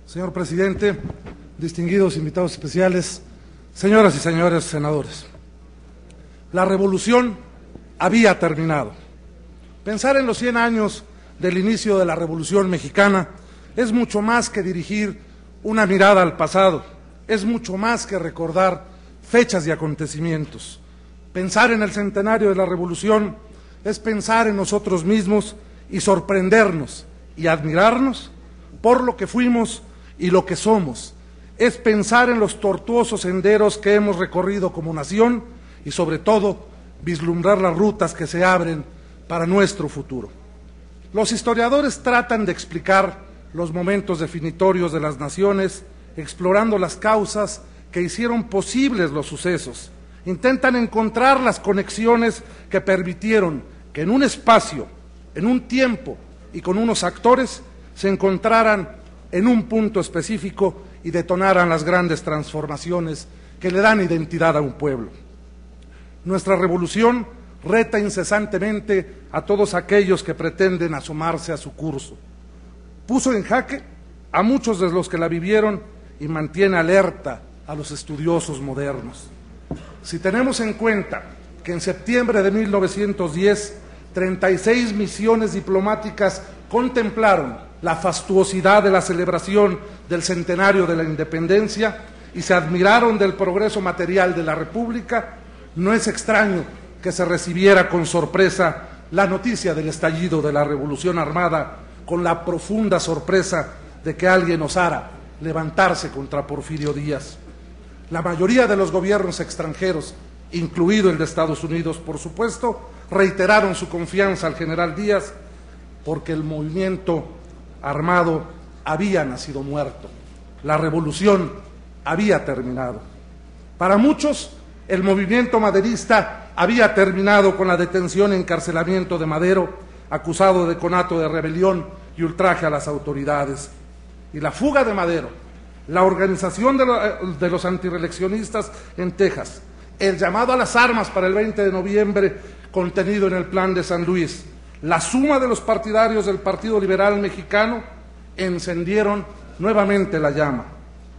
Señor presidente, distinguidos invitados especiales, señoras y señores senadores, la revolución había terminado. Pensar en los 100 años del inicio de la Revolución Mexicana es mucho más que dirigir una mirada al pasado, es mucho más que recordar fechas y acontecimientos. Pensar en el centenario de la Revolución es pensar en nosotros mismos y sorprendernos y admirarnos por lo que fuimos y lo que somos. Es pensar en los tortuosos senderos que hemos recorrido como nación y sobre todo vislumbrar las rutas que se abren para nuestro futuro. Los historiadores tratan de explicar los momentos definitorios de las naciones, explorando las causas que hicieron posibles los sucesos. Intentan encontrar las conexiones que permitieron que en un espacio, en un tiempo y con unos actores se encontraran en un punto específico y detonaran las grandes transformaciones que le dan identidad a un pueblo. Nuestra revolución reta incesantemente a todos aquellos que pretenden asomarse a su curso. Puso en jaque a muchos de los que la vivieron y mantiene alerta a los estudiosos modernos. Si tenemos en cuenta que en septiembre de 1910, 36 misiones diplomáticas contemplaron la fastuosidad de la celebración del centenario de la independencia y se admiraron del progreso material de la República, no es extraño que se recibiera con sorpresa la noticia del estallido de la Revolución Armada, con la profunda sorpresa de que alguien osara levantarse contra Porfirio Díaz. La mayoría de los gobiernos extranjeros, incluido el de Estados Unidos, por supuesto, reiteraron su confianza al general Díaz porque el movimiento armado había nacido muerto. La revolución había terminado. Para muchos, el movimiento maderista había terminado con la detención y encarcelamiento de Madero, acusado de conato de rebelión y ultraje a las autoridades. Y la fuga de Madero, la organización de los antireeleccionistas en Texas, el llamado a las armas para el 20 de noviembre contenido en el Plan de San Luis, la suma de los partidarios del Partido Liberal Mexicano encendieron nuevamente la llama.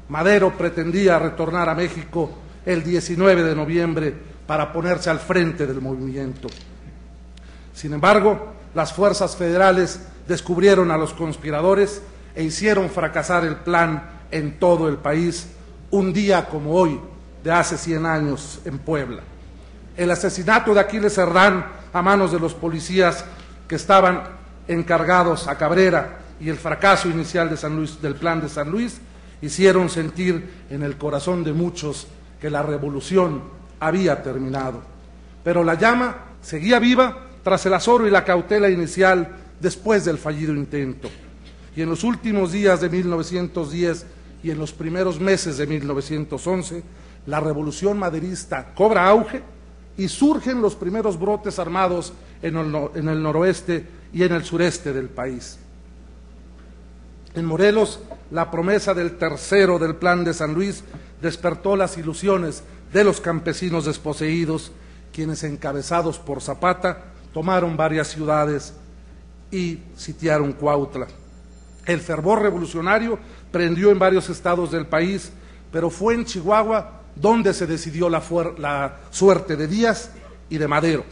Madero pretendía retornar a México el 19 de noviembre para ponerse al frente del movimiento. Sin embargo, las fuerzas federales descubrieron a los conspiradores e hicieron fracasar el plan en todo el país, un día como hoy, de hace 100 años en Puebla. El asesinato de Aquiles Cerdán a manos de los policías que estaban encargados a Cabrera y el fracaso inicial de San Luis, del Plan de San Luis, hicieron sentir en el corazón de muchos que la revolución había terminado. Pero la llama seguía viva tras el azoro y la cautela inicial después del fallido intento. Y en los últimos días de 1910 y en los primeros meses de 1911, la revolución maderista cobra auge y surgen los primeros brotes armados en el noroeste y en el sureste del país. En Morelos, la promesa del tercero del Plan de San Luis despertó las ilusiones de los campesinos desposeídos, quienes, encabezados por Zapata, tomaron varias ciudades y sitiaron Cuautla. El fervor revolucionario prendió en varios estados del país, pero fue en Chihuahua donde se decidió la suerte de Díaz y de Madero.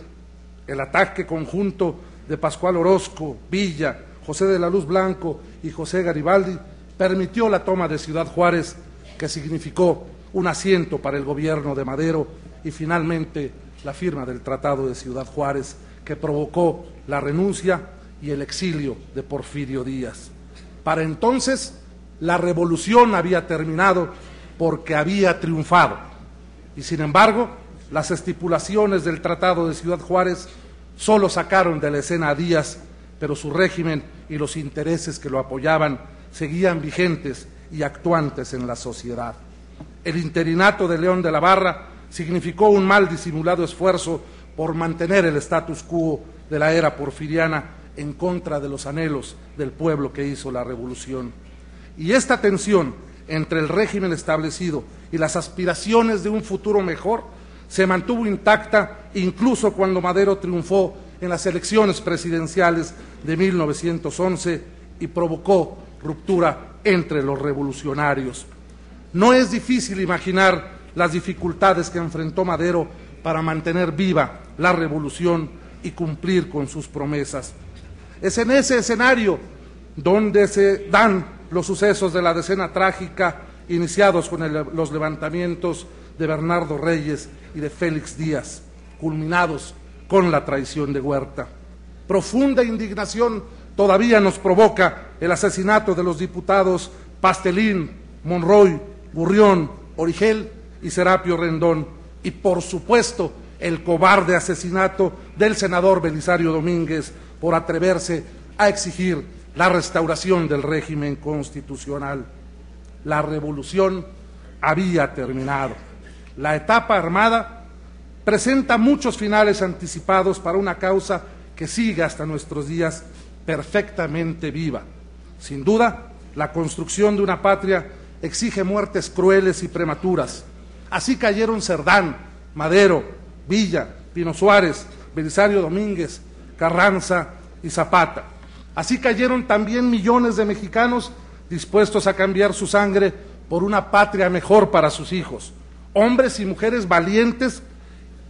El ataque conjunto de Pascual Orozco, Villa, José de la Luz Blanco y José Garibaldi permitió la toma de Ciudad Juárez, que significó un asiento para el gobierno de Madero, y finalmente la firma del Tratado de Ciudad Juárez, que provocó la renuncia y el exilio de Porfirio Díaz. Para entonces, la revolución había terminado porque había triunfado. Y sin embargo, las estipulaciones del Tratado de Ciudad Juárez solo sacaron de la escena a Díaz, pero su régimen y los intereses que lo apoyaban seguían vigentes y actuantes en la sociedad. El interinato de León de la Barra significó un mal disimulado esfuerzo por mantener el status quo de la era porfiriana en contra de los anhelos del pueblo que hizo la revolución. Y esta tensión entre el régimen establecido y las aspiraciones de un futuro mejor se mantuvo intacta incluso cuando Madero triunfó en las elecciones presidenciales de 1911 y provocó ruptura entre los revolucionarios. No es difícil imaginar las dificultades que enfrentó Madero para mantener viva la revolución y cumplir con sus promesas. Es en ese escenario donde se dan los sucesos de la Decena Trágica, iniciados con los levantamientos de Bernardo Reyes y de Félix Díaz, culminados con la traición de Huerta. Profunda indignación todavía nos provoca el asesinato de los diputados Pastelín, Monroy, Gurrión, Origel y Serapio Rendón, y por supuesto el cobarde asesinato del senador Belisario Domínguez por atreverse a exigir la restauración del régimen constitucional. La revolución había terminado. La etapa armada presenta muchos finales anticipados para una causa que sigue hasta nuestros días perfectamente viva. Sin duda, la construcción de una patria exige muertes crueles y prematuras. Así cayeron Cerdán, Madero, Villa, Pino Suárez, Belisario Domínguez, Carranza y Zapata. Así cayeron también millones de mexicanos dispuestos a cambiar su sangre por una patria mejor para sus hijos. Hombres y mujeres valientes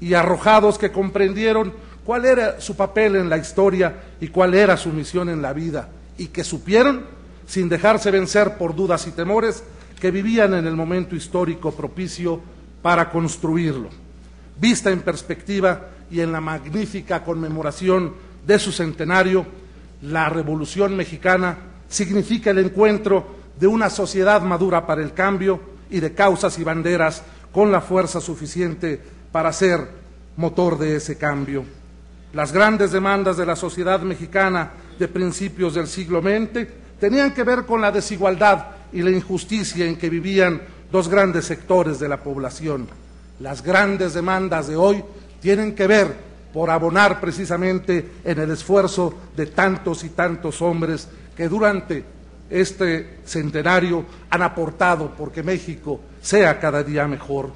y arrojados que comprendieron cuál era su papel en la historia y cuál era su misión en la vida, y que supieron, sin dejarse vencer por dudas y temores, que vivían en el momento histórico propicio para construirlo. Vista en perspectiva y en la magnífica conmemoración de su centenario, la Revolución Mexicana significa el encuentro de una sociedad madura para el cambio y de causas y banderas con la fuerza suficiente para ser motor de ese cambio. Las grandes demandas de la sociedad mexicana de principios del siglo XX tenían que ver con la desigualdad y la injusticia en que vivían dos grandes sectores de la población. Las grandes demandas de hoy tienen que ver por abonar precisamente en el esfuerzo de tantos y tantos hombres que durante este centenario han aportado porque México sea cada día mejor.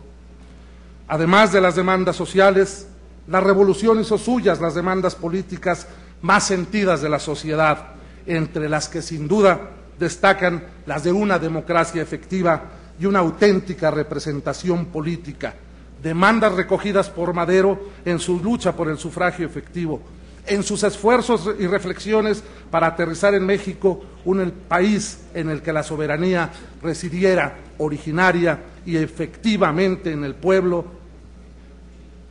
Además de las demandas sociales, la revolución hizo suyas las demandas políticas más sentidas de la sociedad, entre las que sin duda destacan las de una democracia efectiva y una auténtica representación política, demandas recogidas por Madero en su lucha por el sufragio efectivo, en sus esfuerzos y reflexiones para aterrizar en México un país en el que la soberanía residiera originaria y efectivamente en el pueblo,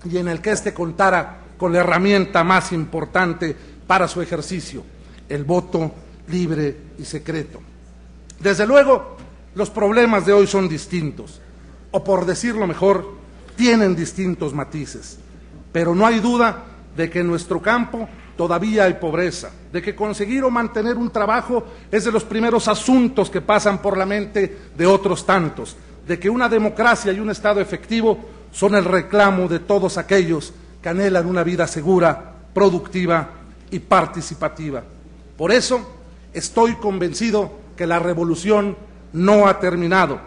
y en el que éste contara con la herramienta más importante para su ejercicio, el voto libre y secreto. Desde luego, los problemas de hoy son distintos, o por decirlo mejor, tienen distintos matices, pero no hay duda de que en nuestro campo todavía hay pobreza, de que conseguir o mantener un trabajo es de los primeros asuntos que pasan por la mente de otros tantos, de que una democracia y un Estado efectivo son el reclamo de todos aquellos que anhelan una vida segura, productiva y participativa. Por eso estoy convencido que la revolución no ha terminado,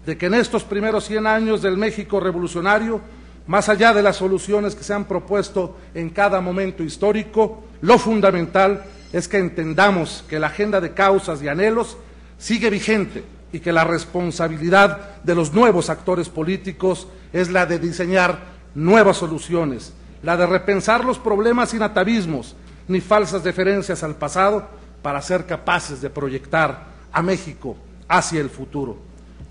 de que en estos primeros 100 años del México revolucionario, más allá de las soluciones que se han propuesto en cada momento histórico, lo fundamental es que entendamos que la agenda de causas y anhelos sigue vigente y que la responsabilidad de los nuevos actores políticos es la de diseñar nuevas soluciones, la de repensar los problemas sin atavismos ni falsas deferencias al pasado para ser capaces de proyectar a México hacia el futuro.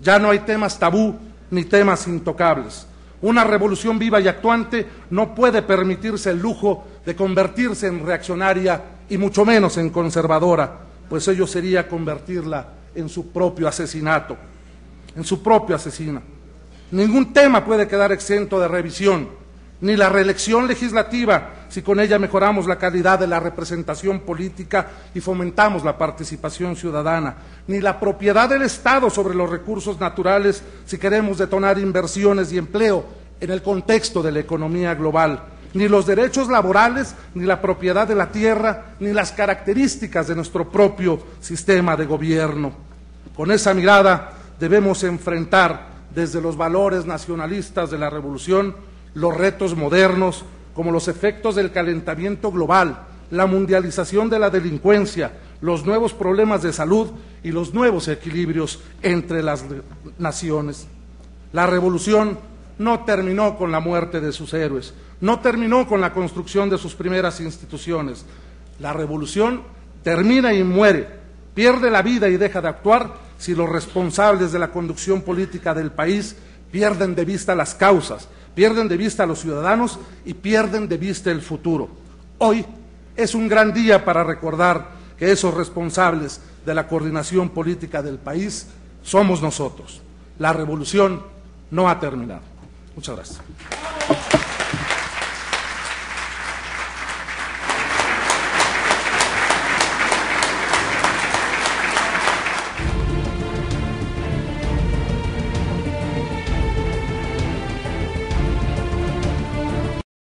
Ya no hay temas tabú ni temas intocables. Una revolución viva y actuante no puede permitirse el lujo de convertirse en reaccionaria y mucho menos en conservadora, pues ello sería convertirla en su propio asesinato, en su propio asesino. Ningún tema puede quedar exento de revisión, ni la reelección legislativa, si con ella mejoramos la calidad de la representación política y fomentamos la participación ciudadana, ni la propiedad del Estado sobre los recursos naturales, si queremos detonar inversiones y empleo en el contexto de la economía global, ni los derechos laborales, ni la propiedad de la tierra, ni las características de nuestro propio sistema de gobierno. Con esa mirada debemos enfrentar desde los valores nacionalistas de la revolución los retos modernos, como los efectos del calentamiento global, la mundialización de la delincuencia, los nuevos problemas de salud y los nuevos equilibrios entre las naciones. La revolución no terminó con la muerte de sus héroes, no terminó con la construcción de sus primeras instituciones. La revolución termina y muere, pierde la vida y deja de actuar si los responsables de la conducción política del país pierden de vista las causas, pierden de vista a los ciudadanos y pierden de vista el futuro. Hoy es un gran día para recordar que esos responsables de la coordinación política del país somos nosotros. La revolución no ha terminado. Muchas gracias.